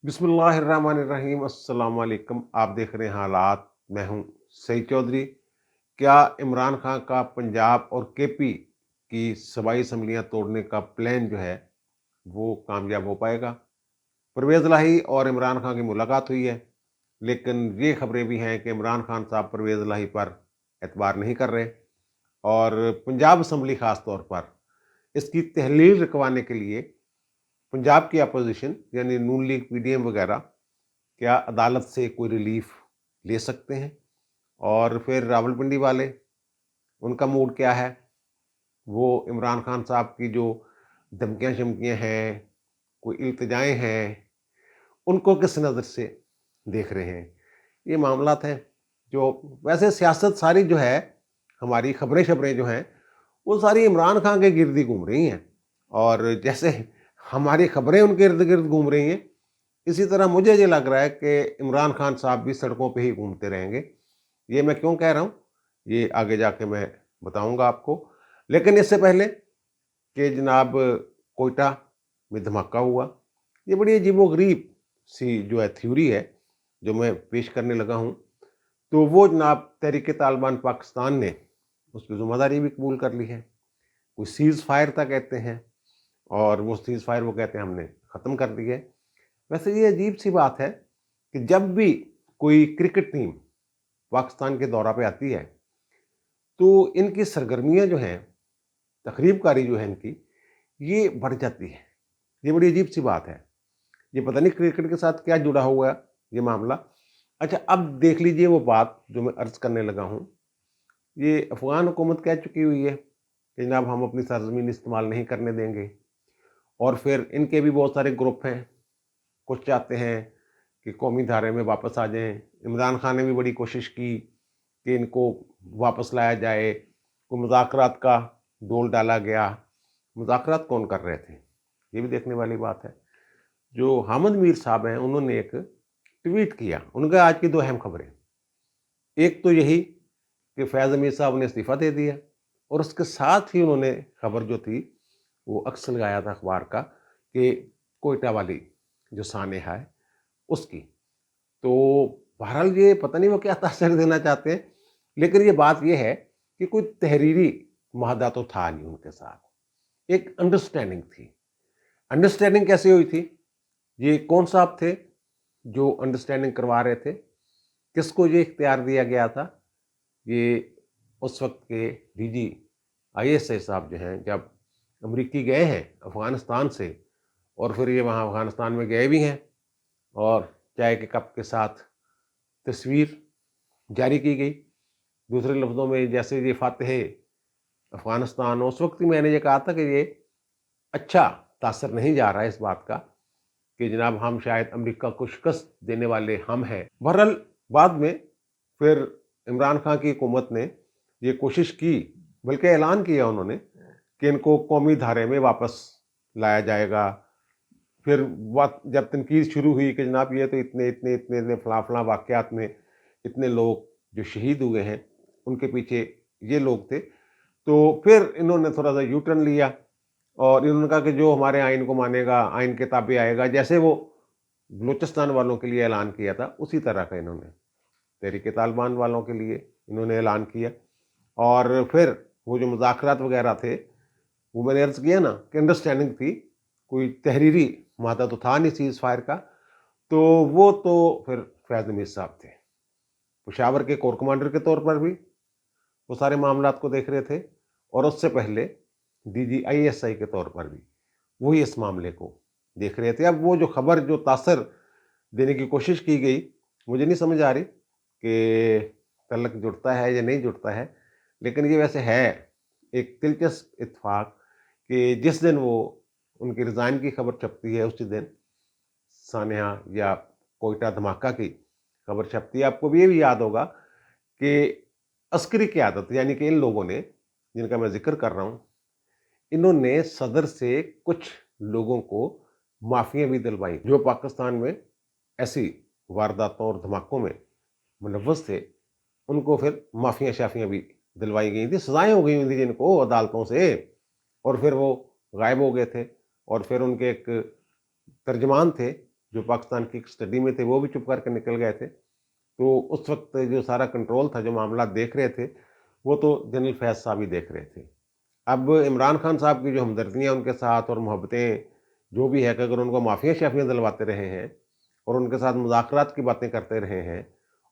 बिस्मिल्लाहिर्रहमानिर्रहीम। अस्सलाम वालेकुम। आप देख रहे हैं हालात। मैं हूं सईद चौधरी। क्या इमरान खान का पंजाब और केपी की सूबाई असम्बलियां तोड़ने का प्लान जो है वो कामयाब हो पाएगा? परवेज़ इलाही और इमरान खान की मुलाकात हुई है, लेकिन ये खबरें भी हैं कि इमरान खान साहब परवेज़ इलाही पर एतबार नहीं कर रहे और पंजाब असम्बली ख़ास तौर पर इसकी तहलील रुकवाने के लिए पंजाब की अपोजिशन यानी नून लीग, पीडीएम वगैरह क्या अदालत से कोई रिलीफ ले सकते हैं? और फिर रावलपिंडी वाले, उनका मूड क्या है? वो इमरान खान साहब की जो धमकियाँ-शमकियाँ हैं, कोई इल्तिजाएँ हैं, उनको किस नज़र से देख रहे हैं? ये मामलात हैं जो वैसे सियासत सारी जो है, हमारी खबरें-शबरें जो हैं, वो सारी इमरान खान के गिर्द ही घूम रही हैं। और जैसे हमारी खबरें उनके इर्द-गिर्द घूम रही हैं, इसी तरह मुझे ये लग रहा है कि इमरान खान साहब भी सड़कों पे ही घूमते रहेंगे। ये मैं क्यों कह रहा हूँ, ये आगे जाके मैं बताऊँगा आपको। लेकिन इससे पहले कि जनाब कोयटा में धमाका हुआ, ये बड़ी अजीबो-गरीब सी जो है थ्योरी है, जो मैं पेश करने लगा हूँ। तो वो जनाब तहरीक-ए-तालिबान पाकिस्तान ने उसकी ज़िम्मेदारी भी कबूल कर ली है। कोई सीज़ फायर तक कहते हैं और वो सीज़ फायर वो कहते हैं हमने ख़त्म कर दी है। वैसे ये अजीब सी बात है कि जब भी कोई क्रिकेट टीम पाकिस्तान के दौरा पे आती है, तो इनकी सरगर्मियाँ जो हैं, तकरीबकारी जो है इनकी, ये बढ़ जाती है। ये बड़ी अजीब सी बात है। ये पता नहीं क्रिकेट के साथ क्या जुड़ा हुआ है ये मामला। अच्छा, अब देख लीजिए वो बात जो मैं अर्ज़ करने लगा हूँ। ये अफ़गान हुकूमत कह चुकी हुई है कि जनाब हम अपनी सरज़मीन इस्तेमाल नहीं करने देंगे और फिर इनके भी बहुत सारे ग्रुप हैं। कुछ चाहते हैं कि कौमी धारे में वापस आ जाएँ। इमरान खान ने भी बड़ी कोशिश की कि इनको वापस लाया जाए। कोई मुज़ाकरात का डोल डाला गया। मुज़ाकरात कौन कर रहे थे? ये भी देखने वाली बात है। जो हामिद मीर साहब हैं, उन्होंने एक ट्वीट किया। उनके आज की 2 अहम खबरें। एक तो यही कि फैज़ अमीर साहब ने इस्तीफ़ा दे दिया और उसके साथ ही उन्होंने खबर जो थी, वो अक्स लगाया था अखबार का कि कोयटा वाली जो सानेहा है, उसकी। तो बहरहाल ये पता नहीं वो क्या तासर देना चाहते हैं, लेकिन ये बात ये है कि कोई तहरीरी माहदा तो था नहीं उनके साथ। एक अंडरस्टैंडिंग थी। अंडरस्टैंडिंग कैसे हुई थी? ये कौन साहब थे जो अंडरस्टैंडिंग करवा रहे थे? किसको ये इख्तियार दिया गया था? ये उस वक़्त के डीजी आईएसआई साहब जो हैं, जब अमरीकी गए हैं अफ़गानिस्तान से और फिर ये वहाँ अफ़गानिस्तान में गए भी हैं और चाय के कप के साथ तस्वीर जारी की गई। दूसरे लफ्ज़ों में जैसे ये फ़ातिह अफ़गानिस्तान, उस वक़्त ही मैंने ये कहा था कि ये अच्छा तासर नहीं जा रहा है इस बात का कि जनाब हम शायद अमेरिका को शिकस्त देने वाले हम हैं। बहरहाल बाद में फिर इमरान खान की हुकूमत ने ये कोशिश की, बल्कि ऐलान किया उन्होंने कि इनको कौमी धारे में वापस लाया जाएगा। फिर बात जब तनकीद शुरू हुई कि जनाब ये तो इतने फलां-फलां वाक़यात में इतने लोग जो शहीद हुए हैं, उनके पीछे ये लोग थे। तो फिर इन्होंने थोड़ा-सा यू टर्न लिया और इन्होंने कहा कि जो हमारे आइन को मानेगा, आइन के ताबे आएगा, जैसे वो बलूचिस्तान वालों के लिए ऐलान किया था, उसी तरह का इन्होंने तहरीक-ए-तालिबान वालों के लिए इन्होंने ऐलान किया। और फिर वो जो मुज़ाकरात वगैरह थे, वो मैंने अर्ज़ किया ना कि अंडरस्टैंडिंग थी, कोई तहरीरी मादा तो था नहीं सीज़ फायर का, तो वो तो फिर फैज़ अमीर साहब थे। पेशावर के कोर कमांडर के तौर पर भी वो सारे मामलात को देख रहे थे और उससे पहले डीजी आईएसआई के तौर पर भी वही इस मामले को देख रहे थे। अब वो जो खबर जो तासर देने की कोशिश की गई, मुझे नहीं समझ आ रही कि तल्लक जुड़ता है या नहीं जुड़ता है। लेकिन ये वैसे है एक दिलचस्प इत्तेफ़ाक कि जिस दिन वो उनके रिज़ाइन की खबर छपती है, उसी दिन सानेहा या कोयटा धमाका की खबर छपती है। आपको भी ये भी याद होगा कि अस्करी क़यादत यानी कि इन लोगों ने, जिनका मैं ज़िक्र कर रहा हूँ, इन्होंने सदर से कुछ लोगों को माफ़ियाँ भी दिलवाई, जो पाकिस्तान में ऐसी वारदातों और धमाकों में मुलव्वस थे। उनको फिर माफ़ियाँ-शाफ़ियाँ भी दिलवाई गई थी, सज़ाएँ हो गई हुई थी जिनको अदालतों से और फिर वो गायब हो गए थे। और फिर उनके एक तर्जुमान थे, जो पाकिस्तान की स्टडी में थे वो भी चुप करके निकल गए थे। तो उस वक्त जो सारा कंट्रोल था, जो मामला देख रहे थे, वो तो जनरल फैज़ साहब ही देख रहे थे। अब इमरान खान साहब की जो हमदर्दियाँ उनके साथ और मोहब्बतें जो भी है कि अगर उनको माफ़ियाँ-शाफ़ियाँ दिलवाते रहे हैं और उनके साथ मुज़ाकरात की बातें करते रहे हैं,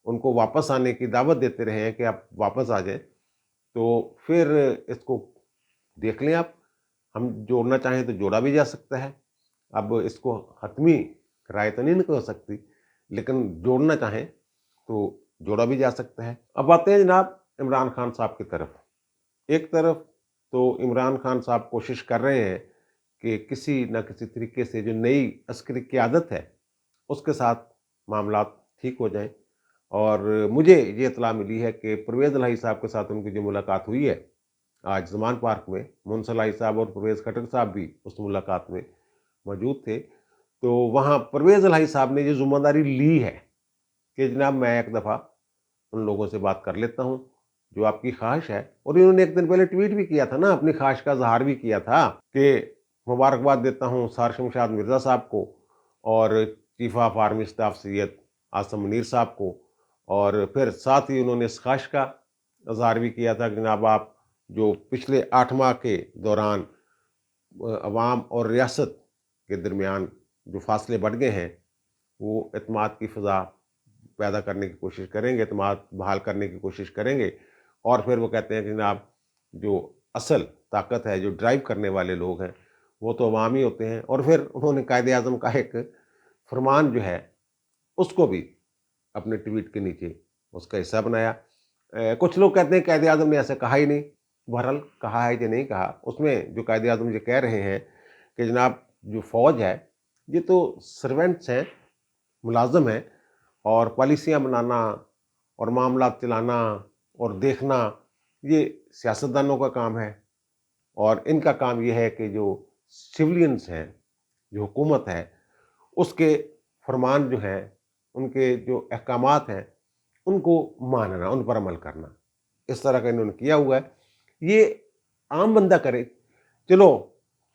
उनको वापस आने की दावत देते रहे हैं कि आप वापस आ जाएँ, तो फिर इसको देख लें आप। हम जोड़ना चाहें तो जोड़ा भी जा सकता है। अब इसको हतमी राय तो नहीं न हो सकती, लेकिन जोड़ना चाहें तो जोड़ा भी जा सकता है। अब आते हैं जनाब इमरान खान साहब की तरफ। एक तरफ तो इमरान खान साहब कोशिश कर रहे हैं कि किसी न किसी तरीके से जो नई अस्करी क़यादत है, उसके साथ मामलात ठीक हो जाएँ। और मुझे ये इत्तला मिली है कि परवेज़ इलाही साहब के साथ उनकी जो मुलाकात हुई है, आज ज़मान पार्क में, मुंसर इलाही साहब और परवेज़ खटक साहब भी उस मुलाकात में मौजूद थे। तो वहाँ परवेज़ इलाही साहब ने ये ज़िम्मेदारी ली है कि जनाब मैं एक दफ़ा उन लोगों से बात कर लेता हूँ, जो आपकी ख़्वाहिश है। और इन्होंने एक दिन पहले ट्वीट भी किया था ना, अपनी ख़्वाहिश का इज़हार भी किया था कि मुबारकबाद देता हूँ सार शमशाद मिर्ज़ा साहब को और chief of army staff Syed Asim Munir साहब को। और फिर साथ ही उन्होंने इस ख़्वाहिश का इज़हार भी किया था कि जनाब आप जो पिछले 8 माह के दौरान अवाम और रियासत के दरमियान जो फ़ासले बढ़ गए हैं, वो एतमाद की फ़ज़ा पैदा करने की कोशिश करेंगे, एतमाद बहाल करने की कोशिश करेंगे। और फिर वो कहते हैं कि जनाब जो असल ताकत है, जो ड्राइव करने वाले लोग हैं, वो तो अवाम ही होते हैं। और फिर उन्होंने कायदे-आज़म का एक फरमान जो है, उसको भी अपने ट्वीट के नीचे उसका हिस्सा बनाया। कुछ लोग कहते हैं कायदे-आज़म ने ऐसा कहा ही नहीं। बहरहाल कहा है कि नहीं कहा, उसमें जो कायदे-आज़म ये कह रहे हैं कि जनाब जो फ़ौज है, ये तो सर्वेंट्स हैं, मुलाज़िम हैं और पॉलिसियाँ बनाना और मामलात चलाना और देखना, ये सियासतदानों का काम है। और इनका काम ये है कि जो सिविलियंस हैं, जो हुकूमत है, उसके फरमान जो हैं, उनके जो अहकामात हैं, उनको मानना, उन पर अमल करना। इस तरह का इन्होंने किया हुआ है। ये आम बंदा करे, चलो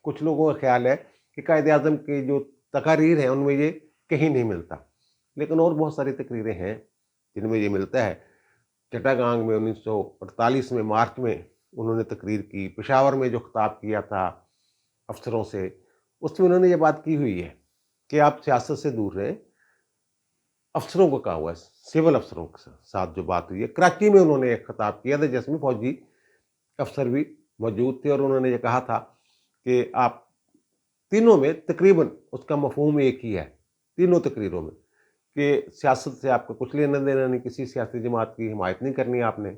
कुछ लोगों का ख़्याल है कि कायदे-आज़म की जो तकारीर हैं, उनमें ये कहीं नहीं मिलता। लेकिन और बहुत सारी तकरीरें हैं, जिनमें ये मिलता है। चट्टागांग में 1948 में मार्च में उन्होंने तकरीर की, पेशावर में जो खिताब किया था अफ़सरों से, उसमें उन्होंने ये बात की हुई है कि आप सियासत से दूर रहें। अफ़सरों को कहा हुआ है, सिविल अफ़सरों के साथ जो बात हुई है। कराची में उन्होंने एक खिताब किया था जिसमें फ़ौजी अफ़सर भी मौजूद थे और उन्होंने ये कहा था कि आप तीनों में तकरीबन उसका मफ़हूम एक ही है, तीनों तकरीरों में, कि सियासत से आपका कुछ लेना-देना नहीं, किसी सियासी जमात की हिमायत नहीं करनी आपने।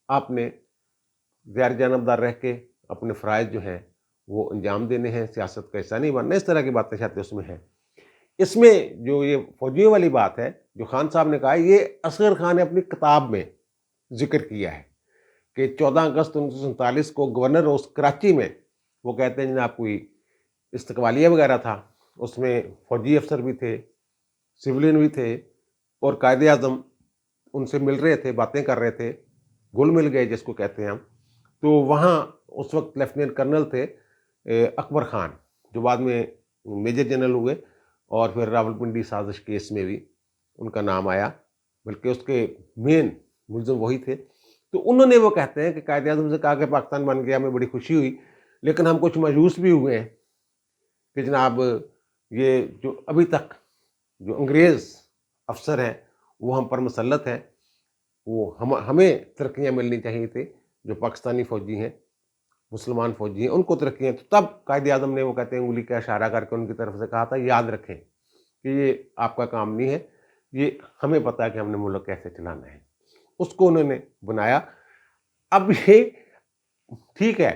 आपने गैर जानबदार रह के अपने फ़राइज़ जो हैं, वो अंजाम देने हैं, सियासत का हिस्सा नहीं बनना। इस तरह की बातें शायद उसमें हैं। इसमें जो ये फ़ौजियों वाली बात है, जो खान साहब ने कहा है, ये असगर खान ने अपनी किताब में ज़िक्र किया है कि 14 अगस्त 1947 को गवर्नर हाउस कराची में वो कहते हैं जनाब कोई इस्तकबालिया वगैरह था, उसमें फ़ौजी अफ़सर भी थे, सिविलियन भी थे और कायदे-आज़म उनसे मिल रहे थे, बातें कर रहे थे, घुल-मिल गए जिसको कहते हैं हम। तो वहाँ उस वक़्त लेफ्टिनेंट कर्नल थे अकबर खान, जो बाद में मेजर जनरल हुए और फिर रावलपिंडी साज़िश केस में भी उनका नाम आया, बल्कि उसके मेन मुल्ज़िम वही थे। तो उन्होंने वो कहते हैं कि कायदे-आज़म से कहा कि पाकिस्तान बन गया, हमें बड़ी खुशी हुई, लेकिन हम कुछ मायूस भी हुए हैं कि जनाब ये जो अभी तक जो अंग्रेज़ अफ़सर हैं, वो हम पर मुसल्लत हैं, वो हमें तरक्कियाँ मिलनी चाहिए थी, जो पाकिस्तानी फ़ौजी हैं, मुसलमान फ़ौजी हैं, उनको तरक्कियाँ। तो तब कायदे-आज़म ने वो कहते हैं उँगली का इशारा करके उनकी तरफ से कहा था, याद रखें कि ये आपका काम नहीं है, ये हमें पता है कि हमने मुल्क कैसे चलाना है। उसको उन्होंने बनाया। अब ये ठीक है,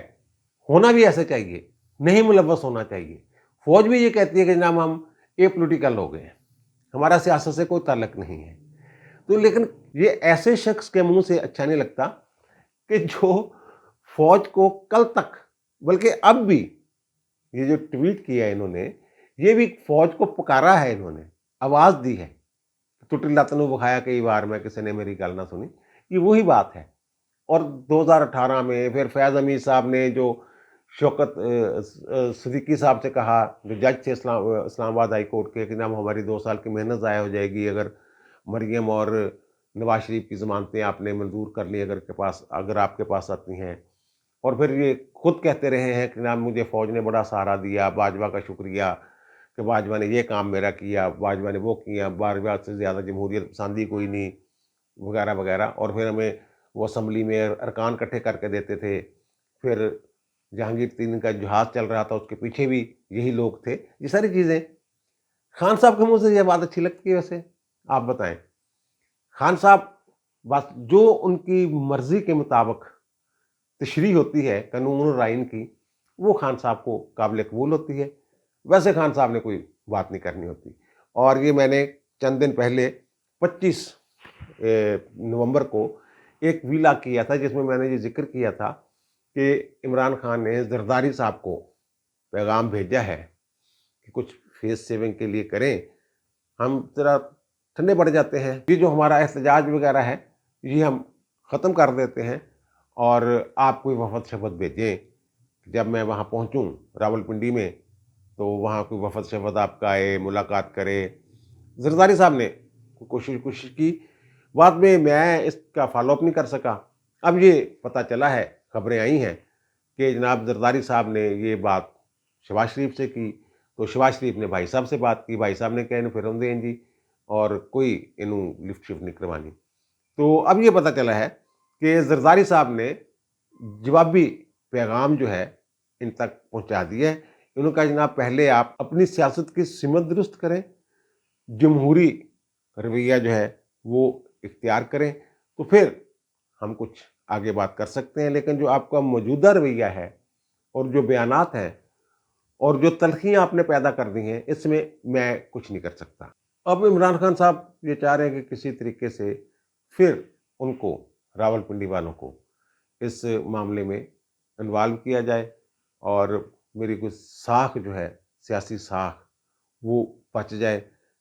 होना भी ऐसा चाहिए, नहीं मुलव्वस होना चाहिए। फ़ौज भी ये कहती है कि जनाब हम एपॉलिटिकल हो गए हैं, हमारा सियासत से कोई ताल्लुक नहीं है। तो लेकिन ये ऐसे शख्स के मुँह से अच्छा नहीं लगता कि जो फ़ौज को कल तक, बल्कि अब भी, ये जो ट्वीट किया है इन्होंने, ये भी फ़ौज को पुकारा है इन्होंने, आवाज़ दी है। टुटी लत्त नूं विखाया कई बार मैं किसी ने मेरी गल ना सुनी, ये वही बात है। और 2018 में फिर फैज़ हमीद साहब ने जो शौकत सिद्दीकी साहब से कहा, जो जज थे इस्लामाबाद हाई कोर्ट के, कि जनाब हमारी 2 साल की मेहनत ज़ाया हो जाएगी अगर मरियम और नवाज शरीफ की ज़मानतें आपने मंजूर कर ली अगर आपके पास आती हैं। और फिर ये खुद कहते रहे हैं कि जनाब मुझे फ़ौज ने बड़ा सहारा दिया, बाजवा का शुक्रिया कि बाजवा ने ये काम मेरा किया, बाजवा ने वो किया, बाजवा से ज़्यादा जमहूरियत पसंदी कोई नहीं, वगैरह वगैरह। और फिर हमें वो असम्बली में अरकान इकट्ठे करके देते थे। फिर जहांगीर तीन का जहाज चल रहा था, उसके पीछे भी यही लोग थे। ये सारी चीज़ें खान साहब के मुंह से ये बात अच्छी लगती है वैसे, आप बताएं? खान साहब बस जो उनकी मर्जी के मुताबिक तशरीह होती है कानून और आइन की, वो खान साहब को काबिल कबूल होती है। वैसे खान साहब ने कोई बात नहीं करनी होती। और ये मैंने चंद दिन पहले 25 नवंबर को एक वीला किया था, जिसमें मैंने ये जिक्र किया था कि इमरान खान ने जरदारी साहब को पैगाम भेजा है कि कुछ फेस सेविंग के लिए करें, हम ज़रा ठंडे पड़ जाते हैं, ये जो हमारा एहतजाज वगैरह है ये हम ख़त्म कर देते हैं और आप कोई वफ़द शफ़द भेजें। जब मैं वहाँ पहुँचूँ रावलपिंडी में, तो वहाँ कोई वफ़द शफ़द आपका आए, मुलाकात करे। जरदारी साहब ने कोशिश की। बाद में मैं इसका फॉलोअप नहीं कर सका। अब ये पता चला है, खबरें आई हैं कि जनाब जरदारी साहब ने ये बात शहबाज शरीफ से की, तो शहबाज शरीफ ने भाई साहब से बात की। भाई साहब ने कहा इन्हूं फिरन दें जी, और कोई इन्हूं लिफ्ट शिफ्ट नहीं करवानी। तो अब ये पता चला है कि जरदारी साहब ने जवाबी पैगाम जो है इन तक पहुंचा दिया है। इन्होंने कहा जनाब पहले आप अपनी सियासत की सिमत दुरुस्त करें, जमहूरी रवैया जो है वो इख्तियार करें, तो फिर हम कुछ आगे बात कर सकते हैं। लेकिन जो आपका मौजूदा रवैया है और जो बयानात हैं और जो तल्खियाँ आपने पैदा कर दी हैं, इसमें मैं कुछ नहीं कर सकता। अब इमरान खान साहब ये चाह रहे हैं कि किसी तरीके से फिर उनको, रावलपिंडी वालों को, इस मामले में इन्वॉल्व किया जाए और मेरी कुछ साख जो है, सियासी साख, वो बच जाए।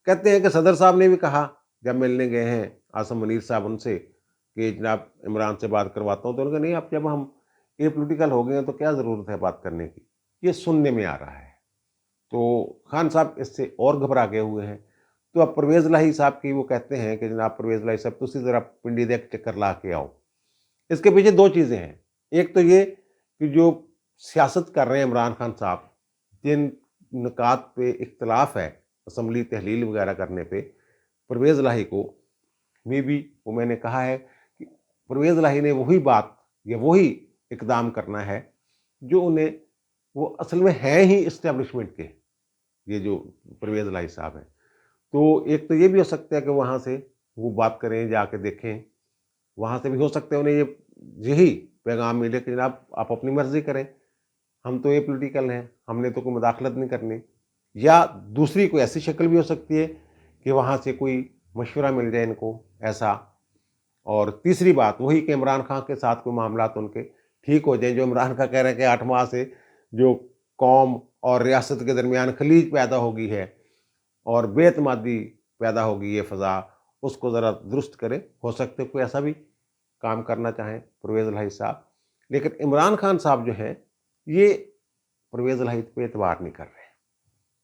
कहते हैं कि सदर साहब ने भी कहा, जब मिलने गए हैं आसम मुनीर साहब उनसे, कि जनाब इमरान से बात करवाता हूँ, तो उन्होंने कहा नहीं, अब जब हम ए पोलिटिकल हो गए हैं तो क्या ज़रूरत है बात करने की। ये सुनने में आ रहा है। तो खान साहब इससे और घबरा गए हुए हैं। तो अब परवेज़ लाही साहब की वो कहते हैं कि जनाब परवेज़ लाही साहब तुसी ज़रा पिंडी दे चक्कर ला के आओ। इसके पीछे 2 चीज़ें हैं। एक तो ये कि जो सियासत कर रहे हैं इमरान खान साहब, जिन नुकात पे इख्तलाफ है असम्बली तहलील वगैरह करने पे, परवेज़ लाही को में भी वो मैंने कहा है कि परवेज़ लाही ने वही बात या वही इक़दाम करना है जो उन्हें, वो असल में हैं ही इस्टेब्लिशमेंट के, ये जो परवेज़ लाही साहब हैं। तो एक तो ये भी हो सकता है कि वहाँ से वो बात करें, जाके देखें। वहाँ से भी हो सकता है उन्हें यही पैगाम मिले कि जनाब आप अपनी मर्ज़ी करें, हम तो एपॉलिटिकल हैं, हमने तो कोई मुदाखलत नहीं करनी। या दूसरी कोई ऐसी शक्ल भी हो सकती है कि वहाँ से कोई मशवरा मिल जाए इनको ऐसा। और तीसरी बात वही कि इमरान खान के साथ कोई मामलात उनके ठीक हो जाएँ, जो इमरान खान कह रहे हैं कि 8 माह से जो कौम और रियासत के दरमियान खलीज पैदा हो गई है और बेएतमादी पैदा हो गई है फ़ज़ा, उसको ज़रा दुरुस्त करें। हो सकता है कोई ऐसा भी काम करना चाहें परवेज़ लाही साहब। लेकिन इमरान खान साहब जो हैं, ये परवेज़ लाही पे एतबार नहीं कर रहे हैं।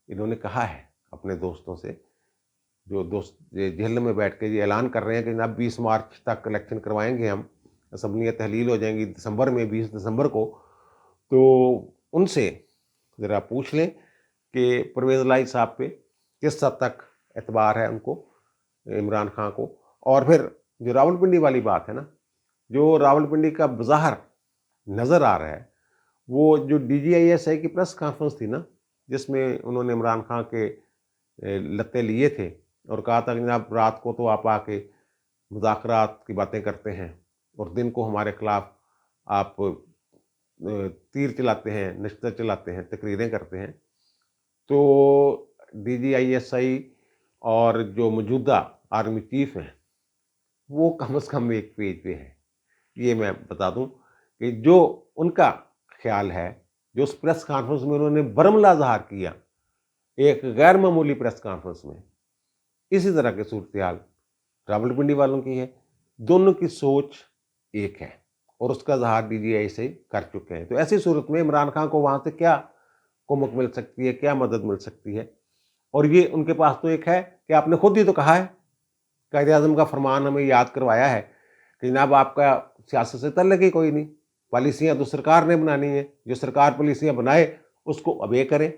इन्होंने कहा है अपने दोस्तों से, जो दोस्त ये जेल में बैठ के ये ऐलान कर रहे हैं कि जनाब 20 मार्च तक इलेक्शन करवाएंगे हम, असम्बलियाँ तहलील हो जाएंगी दिसंबर में, 20 दिसंबर को। तो उनसे ज़रा पूछ लें कि परवेज़ लाही साहब पे किस हद तक एतबार है उनको, इमरान खान को। और फिर जो रावलपिंडी वाली बात है ना, जो रावलपिंडी का बज़ाहिर नज़र आ रहा है, वो जो DGISI की प्रेस कॉन्फ्रेंस थी ना, जिसमें उन्होंने इमरान खान के लत्ते लिए थे और कहा था कि जनाब रात को तो आप आके मुज़ाकरात की बातें करते हैं और दिन को हमारे खिलाफ आप तीर चलाते हैं, नश्तर चलाते हैं, तकरीरें करते हैं। तो DGISI और जो मौजूदा आर्मी चीफ हैं, वो कम से कम एक पेज पे है। ये मैं बता दूं कि जो उनका ख्याल है, जो उस प्रेस कॉन्फ्रेंस में उन्होंने बरमला ज़ाहिर किया, एक गैर मामूली प्रेस कॉन्फ्रेंस में, इसी तरह की सूरत हाल रावलपिंडी वालों की है। दोनों की सोच एक है اور اس کا اظہار DGI سے کر چکے ہیں۔ تو ایسی صورت میں عمران خان کو وہاں سے کیا کمک مل سکتی ہے، کیا مدد مل سکتی ہے؟ اور یہ ان کے پاس تو ایک ہے کہ آپ نے خود ہی تو کہا ہے، قائد اعظم کا فرمان ہمیں یاد کروایا ہے کہ جناب آپ کا سیاست سے تعلق ہی کوئی نہیں، پالیسیاں تو سرکار نے بنانی ہیں، جو سرکار پالیسیاں بنائے اس کو اوبے کریں۔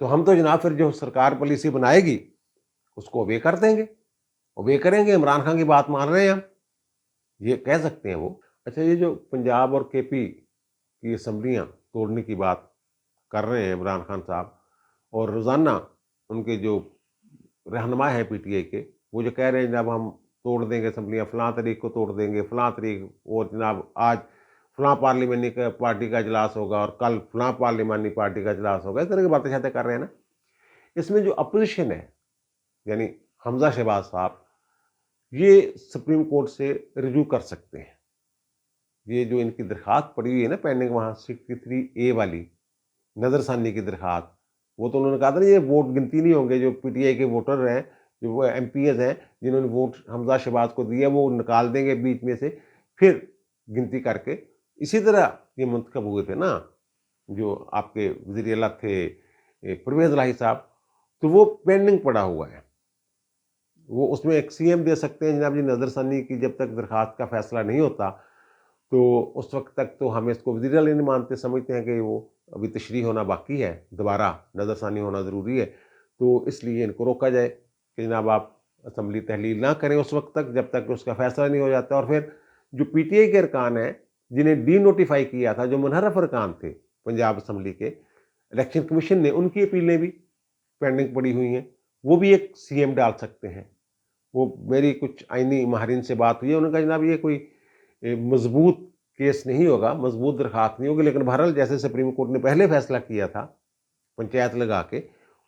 تو ہم تو جناب پھر جو سرکار پالیسی بنائے گی اس کو اوبے کر دیں گے، اوبے کریں گے، عمران خان کی بات مان رہے ہیں ہم، یہ کہہ سکتے ہیں وہ۔ اچھا، یہ جو پنجاب اور KP کی اسمبلیاں توڑنے کی بات کر رہے ہیں عمران خان صاحب، اور روزانہ ان کے جو رہنما ہیں PTI کے، وہ جو کہہ رہے ہیں جناب ہم توڑ دیں گے اسمبلیاں، فلاں تاریخ کو توڑ دیں گے، فلاں تاریخ، اور جناب آج فلاں پارلیمانی پارٹی کا اجلاس ہوگا اور کل فلاں پارلیمانی پارٹی کا اجلاس ہوگا، اس طرح کی باتیں شاتیں کر رہے ہیں نا۔ اس میں جو اپوزیشن ہے یعنی حمزہ شہباز صاحب، یہ سپریم کورٹ سے رجوع کر سکتے ہیں۔ یہ جو ان کی درخواست پڑی ہوئی ہے نا پینڈنگ، وہاں 63A والی نظر ثانی کی درخواست، وہ تو انہوں نے کہا تھا نا یہ ووٹ گنتی نہیں ہوں گے، جو PTI کے ووٹر ہیں، جو وہ MPs ہیں جنہوں نے ووٹ حمزہ شہباز کو دیا، وہ نکال دیں گے بیچ میں سے، پھر گنتی کر کے۔ اسی طرح یہ منتخب ہوئے تھے نا جو آپ کے وزیر اعلیٰ تھے پرویز الہی صاحب، تو وہ پینڈنگ پڑا ہوا ہے، وہ اس میں ایک CM دے سکتے ہیں جناب جی نظر ثانی کی جب تک درخواست کا فیصلہ نہیں ہوتا تو اس وقت تک تو ہم اس کو وزیر اعلیٰ نہیں مانتے، سمجھتے ہیں کہ وہ ابھی تشریح ہونا باقی ہے، دوبارہ نظر ثانی ہونا ضروری ہے، تو اس لیے ان کو روکا جائے کہ جناب آپ اسمبلی تحلیل نہ کریں اس وقت تک جب تک اس کا فیصلہ نہیں ہو جاتا۔ اور پھر جو PTI کے ارکان ہیں جنہیں ڈی نوٹیفائی کیا تھا، جو منحرف ارکان تھے پنجاب اسمبلی کے، الیکشن کمیشن نے ان کی اپیلیں بھی پینڈنگ پڑی ہوئی ہیں، وہ بھی ایک CM ڈال سکتے ہیں۔ وہ میری کچھ آئینی ماہرین سے بات ہوئی ہے، انہوں نے کہا جناب یہ کوئی مضبوط کیس نہیں ہوگا، مضبوط درخواست نہیں ہوگی، لیکن بہرحال جیسے سپریم کورٹ نے پہلے فیصلہ کیا تھا پنچایت لگا کے،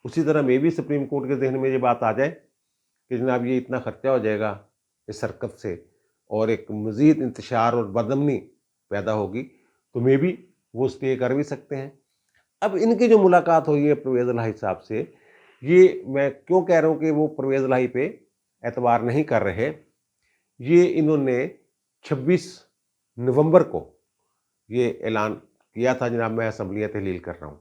اسی طرح میں بھی سپریم کورٹ کے ذہن میں یہ بات آ جائے کہ جناب یہ اتنا خرچہ ہو جائے گا اس حرکت سے اور ایک مزید انتشار اور بدامنی پیدا ہوگی، تو میں بھی وہ اسٹے کر بھی سکتے ہیں۔ اب ان کی جو ملاقات ہوئی ہے پرویز الہی صاحب سے، یہ میں کیوں کہہ رہا ہوں کہ وہ پرویز الہی پہ اعتبار نہیں کر رہے، یہ انہوں نے 26 نومبر کو یہ اعلان کیا تھا جناب میں اسمبلیاں تحلیل کر رہا ہوں۔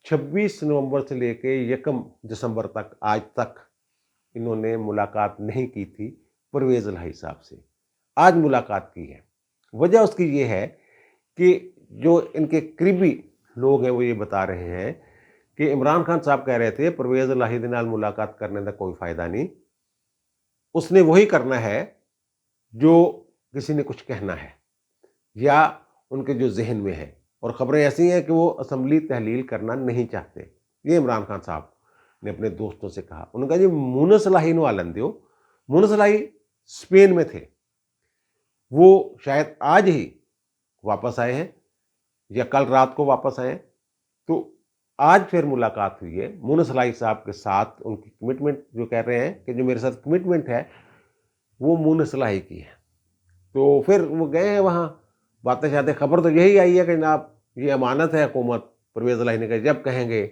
26 نومبر سے لے کے 1 دسمبر تک آج تک انہوں نے ملاقات نہیں کی تھی پرویز الہی صاحب سے، آج ملاقات کی ہے۔ وجہ اس کی یہ ہے کہ جو ان کے قریبی لوگ ہیں وہ یہ بتا رہے ہیں کہ عمران خان صاحب کہہ رہے تھے پرویز الہی دے نال ملاقات کرنے کا کوئی فائدہ نہیں، اس نے وہی کرنا ہے جو کسی نے کچھ کہنا ہے یا ان کے جو ذہن میں ہے، اور خبریں ایسی ہیں کہ وہ اسمبلی تحلیل کرنا نہیں چاہتے۔ یہ عمران خان صاحب نے اپنے دوستوں سے کہا، انہوں نے کہا جی مونس الہی نو آلن دیو، مونس الہی اسپین میں تھے، وہ شاید آج ہی واپس آئے ہیں یا کل رات کو واپس آئے ہیں، تو آج پھر ملاقات ہوئی ہے مونس الہی صاحب کے ساتھ۔ ان کی کمٹمنٹ جو کہہ رہے ہیں کہ جو میرے ساتھ کمٹمنٹ ہے وہ مونس الہی کی ہے، تو پھر وہ گئے ہیں وہاں، باتیں شاتیں، خبر تو یہی آئی ہے کہ جناب یہ امانت ہے حکومت، پرویز الہی نے کہا جب کہیں گے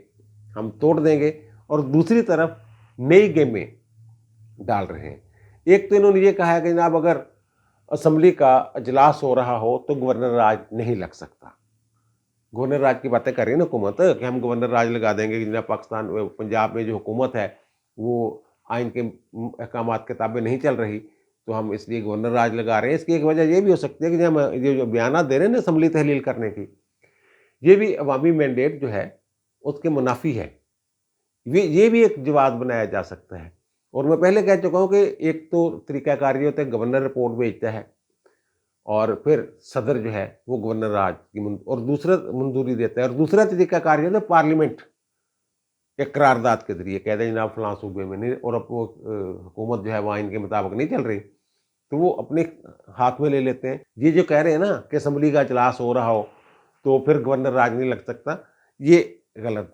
ہم توڑ دیں گے، اور دوسری طرف نئی گیمیں ڈال رہے ہیں۔ ایک تو انہوں نے یہ کہا ہے کہ جناب اگر اسمبلی کا اجلاس ہو رہا ہو تو گورنر راج نہیں لگ سکتا، گورنر راج کی باتیں کر رہی ہے نا حکومت کہ ہم گورنر راج لگا دیں گے کہ جناب پاکستان پنجاب میں جو حکومت ہے وہ آئین کے احکامات کے تابع نہیں چل رہی، تو ہم اس لیے گورنر راج لگا رہے ہیں۔ اس کی ایک وجہ یہ بھی ہو سکتی ہے کہ ہم یہ جو بیانات دے رہے ہیں نا اسمبلی تحلیل کرنے کی، یہ بھی عوامی مینڈیٹ جو ہے اس کے منافی ہے، یہ بھی ایک جواز بنایا جا سکتا ہے۔ اور میں پہلے کہہ چکا ہوں کہ ایک تو طریقہ کار یہ ہوتا ہے گورنر رپورٹ بھیجتا ہے اور پھر صدر جو ہے وہ گورنر راج کی اور دوسرا منظوری دیتا ہے، اور دوسرا طریقہ کار یہ ہوتا ہے پارلیمنٹ ایک قرارداد کے ذریعے کہہ دیں جناب فلاں صوبے میں نہیں، اور اب وہ حکومت جو ہے وہ آئین کے مطابق نہیں چل رہی، تو وہ اپنے ہاتھ میں لے لیتے ہیں۔ یہ جو کہہ رہے ہیں نا کہ اسمبلی کا اجلاس ہو رہا ہو تو پھر گورنر راج نہیں لگ سکتا، یہ غلط،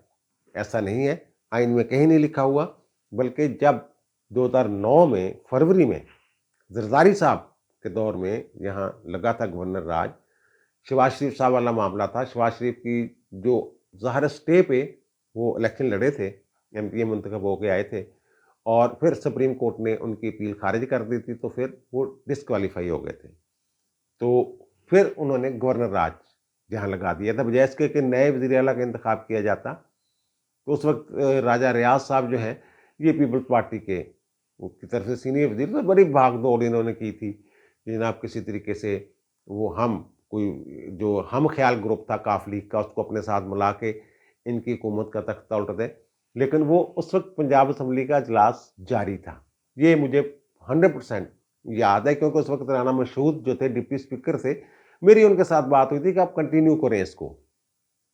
ایسا نہیں ہے، آئین میں کہیں نہیں لکھا ہوا، بلکہ جب 2009 میں فروری میں زرداری صاحب کے دور میں یہاں لگا تھا گورنر راج، شہباز شریف صاحب والا معاملہ تھا، شہباز شریف کی جو ظاہر اسٹے پہ وہ الیکشن لڑے تھے، MP منتخب ہو کے آئے تھے، اور پھر سپریم کورٹ نے ان کی اپیل خارج کر دی تھی، تو پھر وہ ڈسکوالیفائی ہو گئے تھے۔ تو फिर उन्होंने गवर्नर राज जहाँ लगा दिया था, बजाय इसके कि नए वज़ीर आला का इंतखाब किया जाता। तो उस वक्त राजा रियाज साहब जो हैं, ये पीपल्स पार्टी के की तरफ से सीनियर वज़ीर, तो बड़ी भाग दौड़ इन्होंने की थी कि जनाब किसी तरीके से वो हम कोई जो हम ख्याल ग्रुप था काफ लीग का, उसको अपने साथ मिला के इनकी हुकूमत का तख्ता उल्टा दें। लेकिन वो उस वक्त पंजाब असम्बली का इजलास जारी था, ये मुझे 100% याद है, क्योंकि उस वक्त राना मशहूद जो थे डिप्टी स्पीकर थे, मेरी उनके साथ बात हुई थी कि आप कंटिन्यू करें इसको।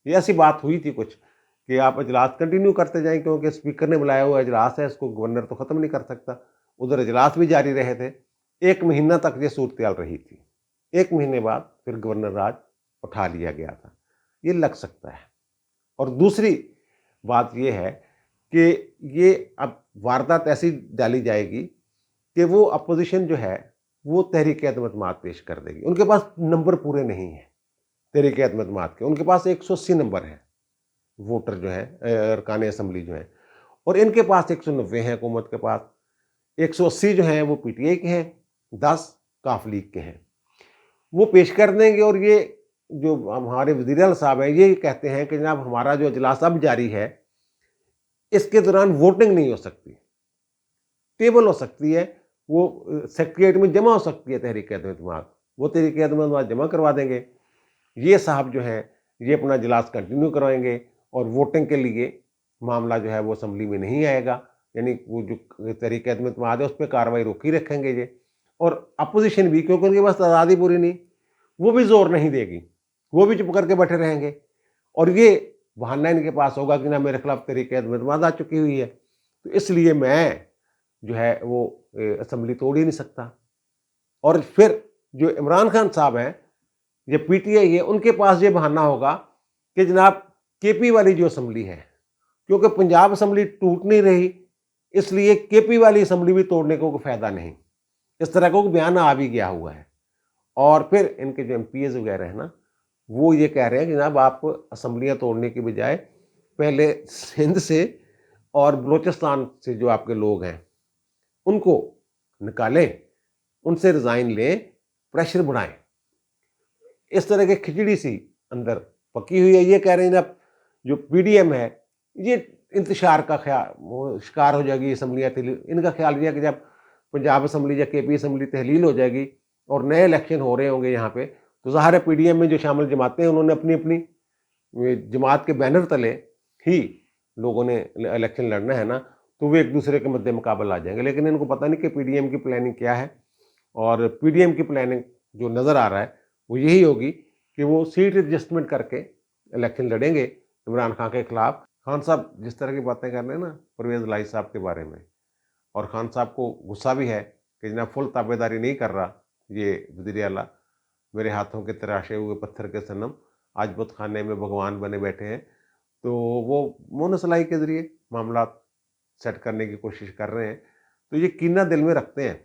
ये ऐसी बात हुई थी कुछ कि आप इजलास कंटिन्यू करते जाएं, क्योंकि स्पीकर ने बुलाया हुआ इजलास है, इसको गवर्नर तो ख़त्म नहीं कर सकता। उधर इजलास भी जारी रहे थे। 1 महीना तक ये सूरत-ए-हाल रही थी। 1 महीने बाद फिर गवर्नर राज उठा लिया गया था। ये लग सकता है। और दूसरी बात ये है कि ये अब वारदात ऐसी डाली जाएगी कि वो अपोजिशन जो है वो तहरीक एतमाद पेश कर देगी। उनके पास नंबर पूरे नहीं हैं तहरीक एतमाद के, उनके पास 180 नंबर है वोटर जो है, अरकान असम्बली जो है, और इनके पास 190 हैं हुकूमत के पास। 180 जो हैं वो पीटीआई के हैं, 10 काफ लीग के हैं। वो पेश कर देंगे और ये जो हमारे वज़ीर आला साहब हैं ये कहते हैं कि जनाब हमारा जो इजलास अब जारी है इसके दौरान वोटिंग नहीं हो सकती, टेबल हो सकती है, वो सेक्रेटेरिएट में जमा हो सकती है तहरीक एतमाद, वो तहरीक एतमाद जमा करवा देंगे। ये साहब जो हैं ये अपना इजलास कंटिन्यू करवाएंगे और वोटिंग के लिए मामला जो है वो असम्बली में नहीं आएगा, यानी वो जो तहरीक एतमाद है उस पर कार्रवाई रोकी रखेंगे ये। और अपोजिशन भी, क्योंकि उनके पास आज़ादी पूरी नहीं, वो भी जोर नहीं देगी, वो भी चुप करके बैठे रहेंगे। और ये बहाना इनके पास होगा कि ना मेरे खिलाफ तहरीक एतमाद आ चुकी हुई है, तो इसलिए मैं जो है वो असम्बली तोड़ ही नहीं सकता। और फिर जो इमरान खान साहब हैं, ये पीटीआई है, उनके पास ये बहाना होगा कि जनाब केपी वाली जो असम्बली है, क्योंकि पंजाब असम्बली टूट नहीं रही, इसलिए केपी वाली असम्बली भी तोड़ने को कोई फ़ायदा नहीं। इस तरह का बयान आ भी गया हुआ है। और फिर इनके जो एमपीएस वगैरह हैं ना, वो ये कह रहे हैं कि जनाब आप असम्बलियाँ तोड़ने की बजाय पहले सिंध से और बलोचिस्तान से जो आपके लोग हैं उनको निकालें, उनसे रिज़ाइन लें, प्रेशर बढ़ाएं। इस तरह की खिचड़ी सी अंदर पकी हुई है। ये कह रहे हैं जब जो पीडीएम है ये इंतशार का शिकार हो जाएगी असम्बलियाँ तहलील। इनका ख्याल ये है कि जब पंजाब असम्बली या केपी असम्बली तहलील हो जाएगी और नए इलेक्शन हो रहे होंगे यहाँ पे, तो ज़ाहिर है पीडीएम में जो शामिल जमातें हैं उन्होंने अपनी अपनी जमात के बैनर तले ही लोगों ने इलेक्शन लड़ना है ना, तो वो एक दूसरे के मद्दे मुकाबला आ जाएंगे। लेकिन इनको पता नहीं कि पीडीएम की प्लानिंग क्या है। और पीडीएम की प्लानिंग जो नज़र आ रहा है वो यही होगी कि वो सीट एडजस्टमेंट करके इलेक्शन लड़ेंगे इमरान खान के खिलाफ। खान साहब जिस तरह की बातें कर रहे हैं ना परवेज़ इलाही साहब के बारे में, और खान साहब को गुस्सा भी है कि जनाब फुल ताबेदारी नहीं कर रहा ये वज़ीर आला, मेरे हाथों के तराशे हुए पत्थर के सनम आज बुत खाने में भगवान बने बैठे हैं। तो वो मोनसलाई के ज़रिए मामला सेट करने की कोशिश कर रहे हैं। तो ये कीना दिल में रखते हैं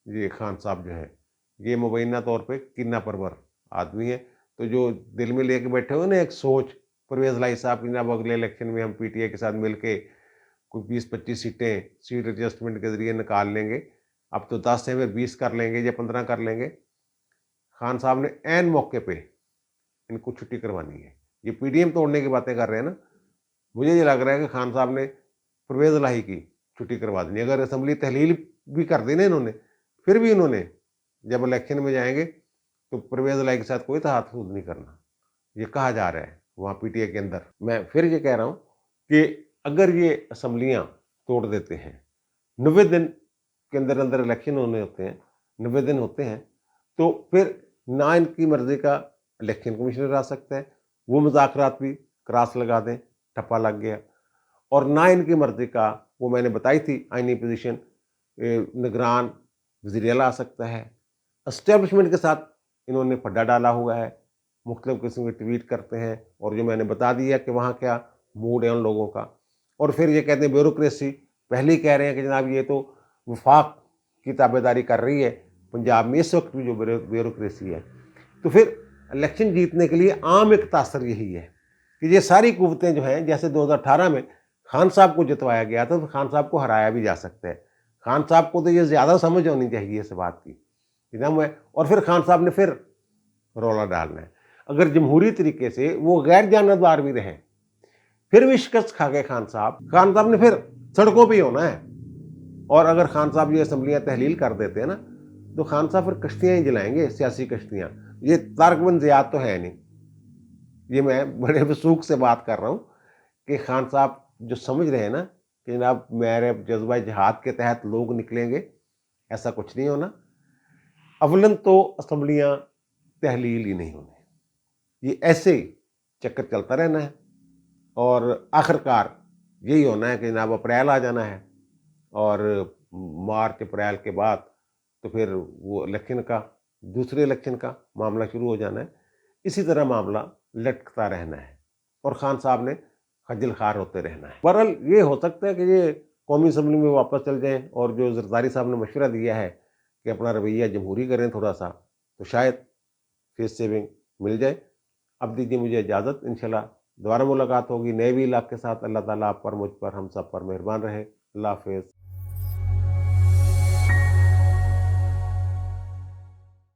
ये खान साहब जो हैं, ये मुबैना तौर पे कीना परवर आदमी है। तो जो दिल में लेके बैठे हुए ना एक सोच परवेज़ इलाही साहब की, जनाब अगले इलेक्शन में हम पीटीआई के साथ मिलके कोई 20-25 सीटें सीट एडजस्टमेंट के ज़रिए निकाल लेंगे, अब तो 10 हैं फिर 20 कर लेंगे या 15 कर लेंगे। खान साहब ने ऐन मौके पे इनको छुट्टी करवानी है। ये पीडीएम तोड़ने की बातें कर रहे हैं ना, मुझे ये लग रहा है कि खान साहब ने परवेज़ इलाही की छुट्टी करवा देनी। अगर असम्बली तहलील भी कर दी ना इन्होंने, फिर भी इन्होंने जब इलेक्शन में जाएंगे तो परवेज़ इलाही के साथ कोई तहादुद नहीं करना, ये कहा जा रहा है वहाँ पीटीआई के अंदर। मैं फिर ये कह रहा हूँ कि अगर ये असम्बलियाँ तोड़ देते हैं, 90 दिन के अंदर अंदर इलेक्शन होने होते हैं, 90 दिन होते हैं, तो फिर ना इनकी मर्ज़ी का इलेक्शन कमिश्नर आ सकता है, वो मुज़ाकरात भी क्रॉस लगा दें, ठप्पा लग गया। और ना इनकी मर्ज़ी का, वो मैंने बताई थी आईनी पोजीशन, निगरान वज़ीर आला आ सकता है। एस्टेब्लिशमेंट के साथ इन्होंने फड्डा डाला हुआ है, मुख्तलिफ़ किस्म के ट्वीट करते हैं, और जो मैंने बता दिया कि वहाँ क्या मूड है उन लोगों का। और फिर ये कहते हैं ब्यूरोक्रेसी, पहले ही कह रहे हैं कि जनाब ये तो वफाक की ताबेदारी कर रही है पंजाब में इस वक्त भी जो ब्यूरोक्रेसी है। तो फिर इलेक्शन जीतने के लिए आम एक तासर यही है कि ये सारी कुव्वतें जो हैं, जैसे 2018 में खान साहब को जितवाया गया था तो खान साहब को हराया भी जा सकता है। खान साहब को तो ये ज़्यादा समझ होनी चाहिए इस बात की कि ना मैं, और फिर खान साहब ने फिर رولا ڈالنا ہے. اگر جمہوری طریقے سے وہ غیر جانبدار بھی رہیں, پھر بھی شکست کھا گئے خان صاحب نے پھر سڑکوں پہ ہی ہونا ہے. اور اگر خان صاحب یہ اسمبلیاں تحلیل کر دیتے ہیں نا, تو خان صاحب پھر کشتیاں ہی جلائیں گے, سیاسی کشتیاں. یہ طارق بن زیاد تو ہے نہیں, یہ میں بڑے وثوق سے بات کر رہا ہوں کہ خان صاحب جو سمجھ رہے ہیں نا کہ جناب میرے جذبہ جہاد کے تحت لوگ نکلیں گے, ایسا کچھ نہیں ہونا. اولن تو اسمبلیاں تحلیل ہی نہیں ہونی, یہ ایسے ہی چکر چلتا رہنا ہے, اور آخرکار یہی ہونا ہے کہ جناب اپریل آ جانا ہے, اور مارچ اپریل کے بعد تو پھر وہ الیکشن کا, دوسرے الیکشن کا معاملہ شروع ہو جانا ہے. اسی طرح معاملہ لٹکتا رہنا ہے, اور خان صاحب نے خجل خوار ہوتے رہنا ہے. بہرحال یہ ہو سکتا ہے کہ یہ قومی اسمبلی میں واپس چل جائیں, اور جو زرداری صاحب نے مشورہ دیا ہے کہ اپنا رویہ جمہوری کریں تھوڑا سا, تو شاید فیس سیونگ مل جائے. اب دیجیے مجھے اجازت, انشاءاللہ دوبارہ ملاقات ہوگی نئے وی لاگ کے ساتھ. اللہ تعالیٰ آپ پر, مجھ پر, ہم سب پر مہربان رہے. اللہ حافظ.